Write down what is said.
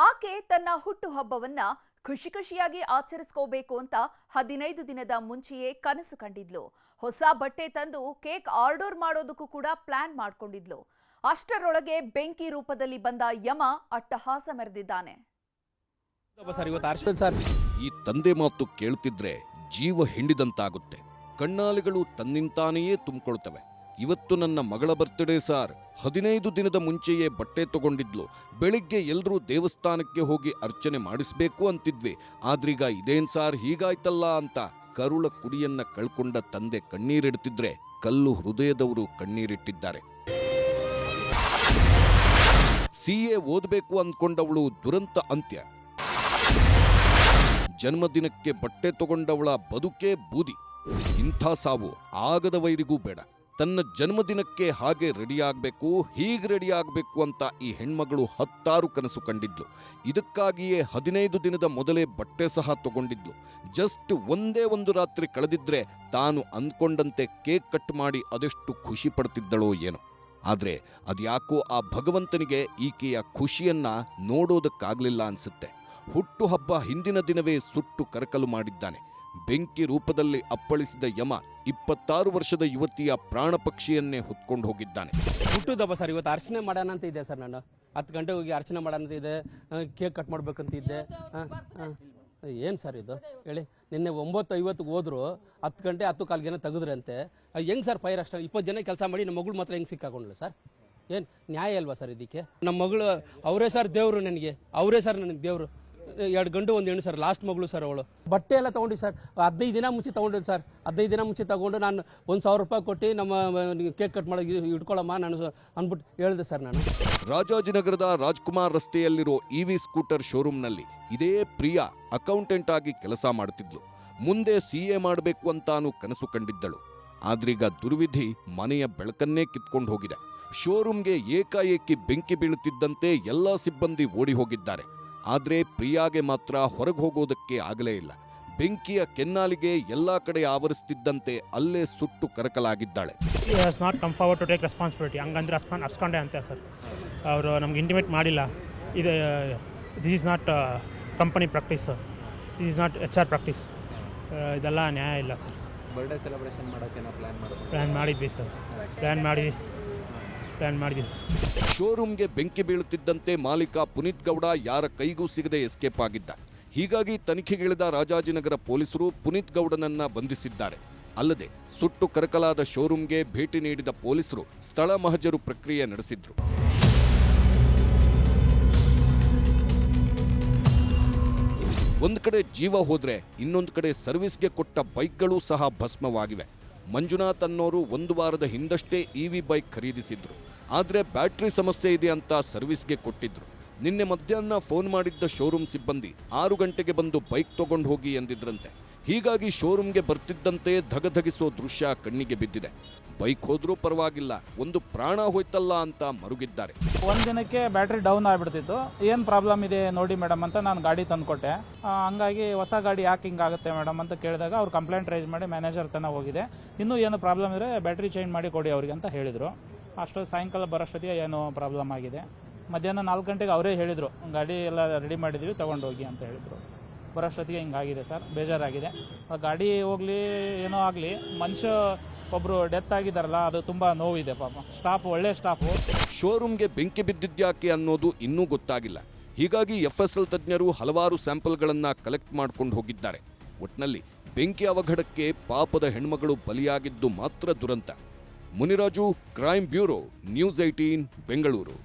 ಆಕೆ ತನ್ನ ಹುಟ್ಟುಹಬ್ಬವನ್ನ ಖುಷಿಯಾಗಿ ಆಚರಿಸ್ಕೋಬೇಕು ಅಂತ 15 ದಿನದ ಮುಂಚೆಯೇ ಕನಸು ಕಂಡಿದ್ಲು. ಹೊಸ ಬಟ್ಟೆ ತಂದು ಕೇಕ್ ಆರ್ಡರ್ ಮಾಡೋದಕ್ಕೂ ಕೂಡ ಪ್ಲಾನ್ ಮಾಡ್ಕೊಂಡಿದ್ಲು. ಅಷ್ಟರೊಳಗೆ ಬೆಂಕಿ ರೂಪದಲ್ಲಿ ಬಂದ ಯಮ ಅಟ್ಟಹಾಸ ಮೆರೆದಿದ್ದಾನೆ. ಈ ತಂದೆ ಮಾತು ಕೇಳ್ತಿದ್ರೆ ಜೀವ ಹಿಂಡಿದಂತಾಗುತ್ತೆ. ಕಣ್ಣಾಲಿಗಳು ತನ್ನಿಂತಾನೆಯೇ ತುಂಬಿಕೊಳ್ತವೆ. ಇವತ್ತು ನನ್ನ ಮಗಳ ಬರ್ತ್ಡೇ ಸಾರ್. 15 ದಿನದ ಮುಂಚೆಯೇ ಬಟ್ಟೆ ತಗೊಂಡಿದ್ಲು. ಬೆಳಿಗ್ಗೆ ಎಲ್ರೂ ದೇವಸ್ಥಾನಕ್ಕೆ ಹೋಗಿ ಅರ್ಚನೆ ಮಾಡಿಸ್ಬೇಕು ಅಂತಿದ್ವಿ. ಆದ್ರೀಗ ಇದೇನ್ ಸಾರ್ ಹೀಗಾಯ್ತಲ್ಲ ಅಂತ ಕರುಳ ಕುಡಿಯನ್ನ ಕಳ್ಕೊಂಡ ತಂದೆ ಕಣ್ಣೀರಿಡ್ತಿದ್ರೆ ಕಲ್ಲು ಹೃದಯದವರು ಕಣ್ಣೀರಿಟ್ಟಿದ್ದಾರೆ. CA ಓದಬೇಕು ಅಂದ್ಕೊಂಡವಳು ದುರಂತ ಅಂತ್ಯ. ಜನ್ಮದಿನಕ್ಕೆ ಬಟ್ಟೆ ತಗೊಂಡವಳ ಬದುಕೇ ಬೂದಿ. ಇಂಥ ಸಾವು ಆಗದ ವೈರಿಗೂ ಬೇಡ. ತನ್ನ ಜನ್ಮದಿನಕ್ಕೆ ಹಾಗೆ ರೆಡಿಯಾಗಬೇಕು, ಹೀಗೆ ರೆಡಿಯಾಗಬೇಕು ಅಂತ ಈ ಹೆಣ್ಮಗಳು 10 ಕನಸು ಕಂಡಿದ್ಲು. ಇದಕ್ಕಾಗಿಯೇ 15 ದಿನದ ಮೊದಲೇ ಬಟ್ಟೆ ಸಹ ತಗೊಂಡಿದ್ಲು. ಜಸ್ಟ್ ಒಂದೇ ಒಂದು ರಾತ್ರಿ ಕಳೆದಿದ್ರೆ ತಾನು ಅಂದ್ಕೊಂಡಂತೆ ಕೇಕ್ ಕಟ್ ಮಾಡಿ ಅದೆಷ್ಟು ಖುಷಿ ಪಡ್ತಿದ್ದಳೋ ಏನೋ. ಆದ್ರೆ ಅದ್ಯಾಕೋ ಆ ಭಗವಂತನಿಗೆ ಈಕೆಯ ಖುಷಿಯನ್ನ ನೋಡೋದಕ್ಕಾಗ್ಲಿಲ್ಲ ಅನ್ಸುತ್ತೆ. ಹುಟ್ಟುಹಬ್ಬ ಹಿಂದಿನ ದಿನವೇ ಸುಟ್ಟು ಕರಕಲು ಮಾಡಿದ್ದಾನೆ. ಬೆಂಕಿ ರೂಪದಲ್ಲಿ ಅಪ್ಪಳಿಸಿದ ಯಮ 26 ವರ್ಷದ ಯುವತಿಯ ಪ್ರಾಣ ಪಕ್ಷಿಯನ್ನೇ ಹೊತ್ಕೊಂಡು ಹೋಗಿದ್ದಾನೆ. ಹುಟ್ಟುದಬ್ಬ ಸರ್, ಇವತ್ತು ಅರ್ಚನೆ ಮಾಡೋಣ ಅಂತ ಇದೆ ಸರ್. ನಾನು 10 ಗಂಟೆ ಹೋಗಿ ಅರ್ಚನೆ ಮಾಡೋಣ ಅಂತ ಇದೆ, ಕೇಕ್ ಕಟ್ ಮಾಡ್ಬೇಕಂತ ಇದ್ದೆ. ಏನು ಸರ್ ಇದು ಹೇಳಿ? ನಿನ್ನೆ 9:50 ಹೋದ್ರು 10 ಗಂಟೆ 10 ಕಾಲ್ಗೇನೋ ತೆಗೆದ್ರಂತೆ. ಹೆಂಗ್ ಸರ್ ಫೈರ್ ಅಷ್ಟ 20 ಜನ ಕೆಲಸ ಮಾಡಿ ನಮ್ಮ ಮಗಳು ಮಾತ್ರ ಹೆಂಗ್ ಸಿಕ್ಕಾಕೊಂಡ್ಲು ಸರ್? ಏನು ನ್ಯಾಯ ಅಲ್ವಾ ಸರ್ ಇದಕ್ಕೆ? ನಮ್ಮ ಮಗಳು ಅವರೇ ಸರ್ ದೇವರು, ನನಗೆ ಅವರೇ ಸರ್ ನನಗೆ ದೇವರು. 2 ಗಂಡು 1 ಹೆಣ್ಣು ಸರ್, ಲಾಸ್ಟ್ ಮಗಳು ಸರ್. ಅವಳು ಬಟ್ಟೆ ಎಲ್ಲ ತಗೊಂಡಿ ಸರ್, 15 ದಿನ ಮುಂಚೆ ತಗೊಂಡಿದ್ದು ಸರ್. 15 ದಿನ ಮುಂಚೆ ತಗೊಂಡು ನಾನು 1,000 ರೂಪಾಯಿ ಕೊಟ್ಟು ನಮ್ಮ ಕೇಕ್ ಕಟ್ ಮಾಡಿ ಇಟ್ಕೊಳ್ಳಮ್ಮ ನಾನು ಅಂದ್ಬಿಟ್ಟು ಹೇಳಿದೆ ಸರ್. ನಾನು ರಾಜಾಜಿನಗರದ ರಾಜ್ಕುಮಾರ್ ರಸ್ತೆಯಲ್ಲಿರೋ EV ಸ್ಕೂಟರ್ ಶೋರೂಮ್ನಲ್ಲಿ ಇದೇ ಪ್ರಿಯಾ ಅಕೌಂಟೆಂಟ್ ಆಗಿ ಕೆಲಸ ಮಾಡುತ್ತಿದ್ಲು. ಮುಂದೆ CA ಮಾಡಬೇಕು ಅಂತಾನು ಕನಸು ಕಂಡಿದ್ದಳು. ಆದ್ರೀಗ ದುರ್ವಿಧಿ ಮನೆಯ ಬೆಳಕನ್ನೇ ಕಿತ್ಕೊಂಡು ಹೋಗಿದೆ. ಶೋರೂಮ್ಗೆ ಏಕಾಏಕಿ ಬೆಂಕಿ ಬೀಳುತ್ತಿದ್ದಂತೆ ಎಲ್ಲಾ ಸಿಬ್ಬಂದಿ ಓಡಿ ಹೋಗಿದ್ದಾರೆ. ಆದ್ರೆ ಪ್ರಿಯಾಗೆ ಮಾತ್ರ ಹೊರಗೆ ಹೋಗೋದಕ್ಕೆ ಆಗಲೇ ಇಲ್ಲ. ಬೆಂಕಿಯ ಕೆನ್ನಾಲಿಗೆ ಎಲ್ಲಾ ಕಡೆ ಆವರಿಸುತ್ತಿದ್ದಂತೆ ಅಲ್ಲೇ ಸುಟ್ಟು ಕರಕಲಾಗಿದ್ದಾಳೆ. ಹಂಗಂದ್ರೆ ಅಸ್ಕೊಂಡೆ ಅಂತ ಸರ್, ಅವರು ನಮ್ಗೆ ಇಂಟಿಮೇಟ್ ಮಾಡಿಲ್ಲ. ಇದು this is not company practice, this is not HR practice. ಇದೆಲ್ಲ ನ್ಯಾಯ ಇಲ್ಲ ಸರ್. ಬರ್ಡೇ ಸೆಲೆಬ್ರೇಷನ್ ಮಾಡೋಕೆ ಪ್ಲ್ಯಾನ್ ಮಾಡಿದ್ವಿ ಸರ್, ಪ್ಲ್ಯಾನ್ ಮಾಡಿದ್ವಿ. ಶೋರೂಮ್ಗೆ ಬೆಂಕಿ ಬೀಳುತ್ತಿದ್ದಂತೆ ಮಾಲೀಕ ಪುನೀತ್ ಗೌಡ ಯಾರ ಕೈಗೂ ಸಿಗದೆ ಎಸ್ಕೇಪ್ ಆಗಿದ್ದ. ಹೀಗಾಗಿ ತನಿಖೆಗಿಳಿದ ರಾಜಾಜಿನಗರ ಪೊಲೀಸರು ಪುನೀತ್ ಗೌಡನನ್ನ ಬಂಧಿಸಿದ್ದಾರೆ. ಅಲ್ಲದೆ ಸುಟ್ಟು ಕರಕಲಾದ ಶೋರೂಮ್ಗೆ ಭೇಟಿ ನೀಡಿದ ಪೊಲೀಸರು ಸ್ಥಳ ಮಹಜರು ಪ್ರಕ್ರಿಯೆ ನಡೆಸಿದ್ರು. ಒಂದು ಕಡೆ ಜೀವ ಹೋದ್ರೆ ಇನ್ನೊಂದು ಕಡೆ ಸರ್ವಿಸ್ಗೆ ಕೊಟ್ಟ ಬೈಕ್ಗಳೂ ಸಹ ಭಸ್ಮವಾಗಿವೆ. ಮಂಜುನಾಥ್ ಅನ್ನೋರು 1 ವಾರದ ಹಿಂದಷ್ಟೇ EV ಬೈಕ್ ಖರೀದಿಸಿದ್ರು. ಆದರೆ ಬ್ಯಾಟ್ರಿ ಸಮಸ್ಯೆ ಇದೆ ಅಂತ ಸರ್ವಿಸ್ಗೆ ಕೊಟ್ಟಿದ್ರು. ನಿನ್ನೆ ಮಧ್ಯಾಹ್ನ ಫೋನ್ ಮಾಡಿದ್ದ ಶೋರೂಮ್ ಸಿಬ್ಬಂದಿ 6 ಗಂಟೆಗೆ ಬಂದು ಬೈಕ್ ತಗೊಂಡು ಹೋಗಿ ಎಂದಿದ್ರಂತೆ. ಹೀಗಾಗಿ ಶೋರೂಮ್ಗೆ ಬರ್ತಿದ್ದಂತೆ ಧಗಧಗಿಸೋ ದೃಶ್ಯ ಕಣ್ಣಿಗೆ ಬಿದ್ದಿದೆ. ಬೈಕ್ ಹೋದ್ರೂ ಪರವಾಗಿಲ್ಲ, ಒಂದು ಪ್ರಾಣ ಹೋಯ್ತಲ್ಲ ಅಂತ ಮರುಗಿದ್ದಾರೆ. ಒಂದಿನಕ್ಕೆ ಬ್ಯಾಟ್ರಿ ಡೌನ್ ಆಗಿಬಿಡ್ತಿತ್ತು. ಏನು ಪ್ರಾಬ್ಲಮ್ ಇದೆ ನೋಡಿ ಮೇಡಮ್ ಅಂತ ನಾನು ಗಾಡಿ ತಂದುಕೊಟ್ಟೆ. ಹಂಗಾಗಿ ಹೊಸ ಗಾಡಿ ಯಾಕೆ ಹಿಂಗಾಗುತ್ತೆ ಮೇಡಮ್ ಅಂತ ಕೇಳಿದಾಗ ಅವ್ರು ಕಂಪ್ಲೇಂಟ್ ರೈಸ್ ಮಾಡಿ ಮ್ಯಾನೇಜರ್ ತನಕ ಹೋಗಿದೆ. ಇನ್ನೂ ಏನು ಪ್ರಾಬ್ಲಮ್ ಇದ್ರೆ ಬ್ಯಾಟ್ರಿ ಚೇಂಜ್ ಮಾಡಿ ಕೊಡಿ ಅವ್ರಿಗೆ ಅಂತ ಹೇಳಿದರು. ಅಷ್ಟೊಂದು ಸಾಯಂಕಾಲ ಬರೋಷ್ಟೊತ್ತಿಗೆ ಏನೋ ಪ್ರಾಬ್ಲಮ್ ಆಗಿದೆ. ಮಧ್ಯಾಹ್ನ 4 ಗಂಟೆಗೆ ಅವರೇ ಹೇಳಿದರು, ಗಾಡಿ ಎಲ್ಲ ರೆಡಿ ಮಾಡಿದ್ದೀವಿ ತೊಗೊಂಡೋಗಿ ಅಂತ ಹೇಳಿದರು. ಬರೋಷ್ಟೊತ್ತಿಗೆ ಹಿಂಗಾಗಿದೆ ಸರ್, ಬೇಜಾರಾಗಿದೆ. ಗಾಡಿ ಹೋಗಲಿ ಏನೋ ಆಗಲಿ, ಮನುಷ್ಯ ಒಬ್ಬರು ಡೆತ್ ಆಗಿದ್ದಾರಲ್ಲ, ಅದು ತುಂಬ ನೋವಿದೆ ಪಾಪ. ಸ್ಟಾಫ್ ಒಳ್ಳೆ ಸ್ಟಾಫು. ಶೋರೂಮ್ಗೆ ಬೆಂಕಿ ಬಿದ್ದಿದ್ಯಾಕೆ ಅನ್ನೋದು ಇನ್ನೂ ಗೊತ್ತಾಗಿಲ್ಲ. ಹೀಗಾಗಿ FSL ತಜ್ಞರು ಹಲವಾರು ಸ್ಯಾಂಪಲ್ಗಳನ್ನು ಕಲೆಕ್ಟ್ ಮಾಡ್ಕೊಂಡು ಹೋಗಿದ್ದಾರೆ. ಒಟ್ನಲ್ಲಿ ಬೆಂಕಿ ಅವಘಡಕ್ಕೆ ಪಾಪದ ಹೆಣ್ಮಗಳು ಬಲಿಯಾಗಿದ್ದು ಮಾತ್ರ ದುರಂತ. Muniraju, crime bureau, news 18, Bengaluru.